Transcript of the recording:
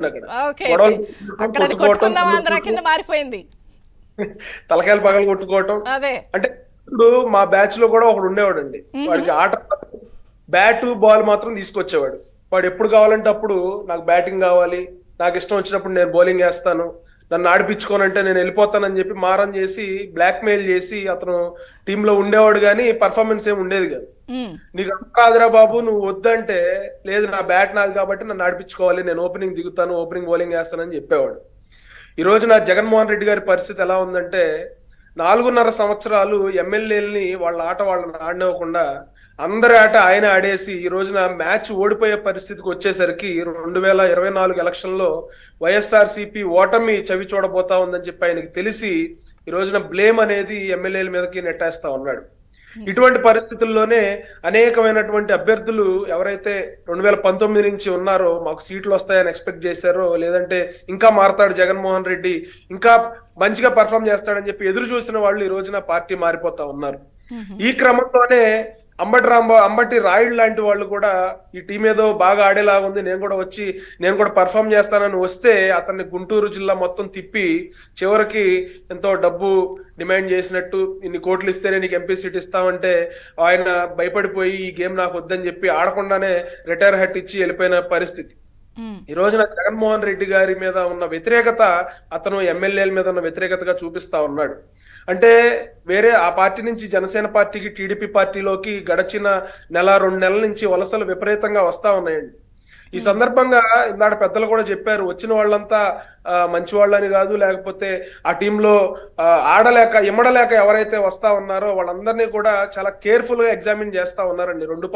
అక్కడ okay. Okay. గొడవలు అక్కడ అది కొట్టుకోవటం కొట్టుకుందాం ఆంధ్ర కింద మారిపోయింది. తలకాయలు పగలు కొట్టుకోవటం. అదే. అంటే ఇప్పుడు మా బ్యాచ్ లో కూడా ఒకడు ఉండేవాడండి. హుహు. వాడికి ఆట బ్యాట్ బాల్ మాత్రం తీసుకొచ్చేవాడు. వాడు ఎప్పుడు కావాలంటే అప్పుడు నాకు బ్యాటింగ్ కావాలి, నాకు ఇష్టం వచ్చినప్పుడు నేను బౌలింగ్ వేస్తాను, నన్ను ఆడిపించుకోనంటే నేను వెళ్ళిపోతానని చెప్పి మారం చేసి బ్లాక్ మెయిల్ చేసి అతను టీంలో ఉండేవాడు, కానీ పర్ఫార్మెన్స్ ఏమి ఉండేది కాదు. హ్మ్. నీకు రాదురా బాబు, నువ్వు వద్దంటే లేదు నా బ్యాట్ నాది కాబట్టి నన్ను ఆడిపించుకోవాలి, నేను ఓపెనింగ్ దిగుతాను, ఓపెనింగ్ బౌలింగ్ వేస్తానని చెప్పేవాడు. ఈ రోజు నా జగన్మోహన్ రెడ్డి గారి పరిస్థితి ఎలా ఉందంటే 4.5 సంవత్సరాలు ఎమ్మెల్యేలని వాళ్ళ ఆట వాళ్ళని ఆడనివ్వకుండా అందరి ఆట ఆయన ఆడేసి ఈ రోజున మ్యాచ్ ఓడిపోయే పరిస్థితికి వచ్చేసరికి 2024 ఎలక్షన్ లో వైఎస్ఆర్సీపీ ఓటమి చవి చూడబోతా ఉందని చెప్పి ఆయనకి తెలిసి ఈ రోజున బ్లేమ్ అనేది ఎమ్మెల్యేల మీదకి నెట్టేస్తా ఉన్నాడు. ఇటువంటి పరిస్థితుల్లోనే అనేకమైనటువంటి అభ్యర్థులు ఎవరైతే 2019 నుంచి ఉన్నారో, మాకు సీట్లు వస్తాయని ఎక్స్పెక్ట్ చేశారో, లేదంటే ఇంకా మారతాడు జగన్మోహన్ రెడ్డి, ఇంకా మంచిగా పర్ఫామ్ చేస్తాడని చెప్పి ఎదురు చూసిన వాళ్ళు ఈ రోజున పార్టీ మారిపోతా ఉన్నారు. ఈ క్రమంలోనే అంబటి రాయుడు లాంటి వాళ్ళు కూడా ఈ టీం ఏదో బాగా ఆడేలాగా ఉంది, నేను కూడా పర్ఫామ్ చేస్తానని వస్తే అతన్ని గుంటూరు జిల్లా మొత్తం తిప్పి చివరికి ఎంతో డబ్బు డిమాండ్ చేసినట్టు, ఇన్ని కోట్లు ఇస్తేనే నీకు ఎంపీ సీట్ ఇస్తామంటే ఆయన భయపడిపోయి ఈ గేమ్ నాకు వద్దని చెప్పి ఆడకుండానే రిటైర్ హట్ ఇచ్చి వెళ్ళిపోయిన పరిస్థితి. ఈ రోజున జగన్మోహన్ రెడ్డి గారి మీద ఉన్న వ్యతిరేకత అతను ఎమ్మెల్యేల మీద ఉన్న వ్యతిరేకతగా చూపిస్తా ఉన్నాడు. అంటే వేరే ఆ పార్టీ నుంచి జనసేన పార్టీకి, టీడీపీ పార్టీలోకి గడిచిన 1-2 నెలల నుంచి వలసలు విపరీతంగా వస్తా ఉన్నాయండి. ఈ సందర్భంగా ఇందాక పెద్దలు కూడా చెప్పారు, వచ్చిన వాళ్ళంతా మంచి వాళ్ళని కాదు, లేకపోతే ఆ టీంలో ఇమ్మడలేక ఎవరైతే వస్తా ఉన్నారో వాళ్ళందరినీ కూడా చాలా కేర్ఫుల్ గా ఎగ్జామిన్ చేస్తా ఉన్నారండి. రెండు